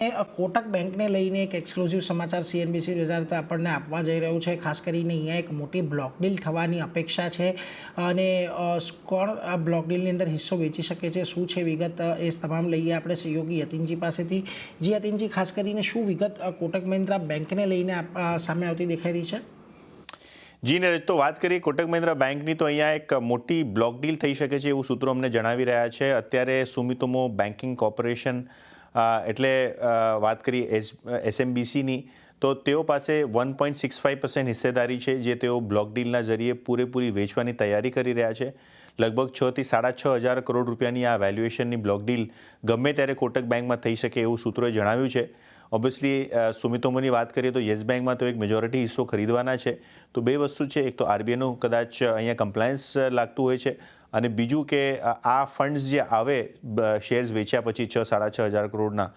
કોટક બેંકને લઈને એક એક્સક્લુઝિવ સમાચાર CNBC રિઝલ્ટ આપણને આપવા જઈ રહ્યું છે. ખાસ કરીને અહીંયા એક મોટી બ્લોક ડીલ થવાની અપેક્ષા છે અને કોણ આ બ્લોક ડીલની અંદર હિસ્સો વેચી શકે છે, શું છે વિગત, એ તમામ લઈએ આપણે સહયોગી યતિનજી પાસેથી. જી યતિનજી, ખાસ કરીને શું વિગત કોટક મહિન્દ્રા બેંકને લઈને સામે આવતી દેખાઈ રહી છે? જી ને તો વાત કરીએ કોટક મહિન્દ્રા બેંકની, તો અહીંયા એક મોટી બ્લોક ડીલ થઈ શકે છે એવું સૂત્રો અમને જણાવી રહ્યા છે. અત્યારે સુમિતોમો બેન્કિંગ કોર્પોરેશન એટલે વાત કરીએ SMBCની, તો તેઓ પાસે 1.65% હિસ્સેદારી છે, જે તેઓ બ્લોક ડીલના જરીએ પૂરેપૂરી વેચવાની તૈયારી કરી રહ્યા છે. લગભગ 6 થી 6.5 હજાર કરોડ રૂપિયાની આ વેલ્યુએશનની બ્લોક ડીલ ગમે ત્યારે કોટક બેંકમાં થઈ શકે એવું સૂત્રોએ જણાવ્યું છે. ઓબ્વિયસલી સુમિતોમોની વાત કરીએ તો યસ બેંકમાં તો એક મેજોરિટી હિસ્સો ખરીદવાના છે. તો બે વસ્તુ છે, એક તો RBIનું કદાચ અહીંયા કમ્પ્લાયન્સ લાગતું હોય છે, અને બીજું કે આ ફંડ્સ જે આવે શેર્સ વેચ્યા પછી 6-6.5 હજાર કરોડના,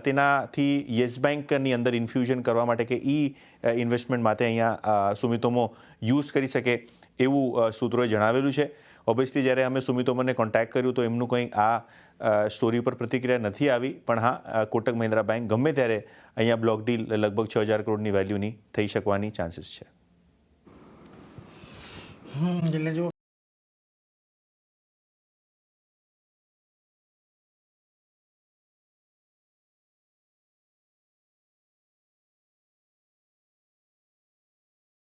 તેનાથી યસ બેંકની અંદર ઇન્ફ્યુઝન કરવા માટે કે ઇન્વેસ્ટમેન્ટ માટે અહીંયા સુમિતોમો યુઝ કરી શકે એવું સૂત્રોએ જણાવેલું છે. ઓબ્વિયસલી જ્યારે અમે સુમિતોમોને કોન્ટેક્ટ કર્યું તો એમનું કંઈ આ સ્ટોરી પર પ્રતિક્રિયા નથી આવી, પણ હા, કોટક મહિન્દ્રા બેંક ગમે ત્યારે અહીંયા બ્લોક ડીલ લગભગ 6 હજાર કરોડની વેલ્યુની થઈ શકવાની ચાન્સીસ છે. એટલે જો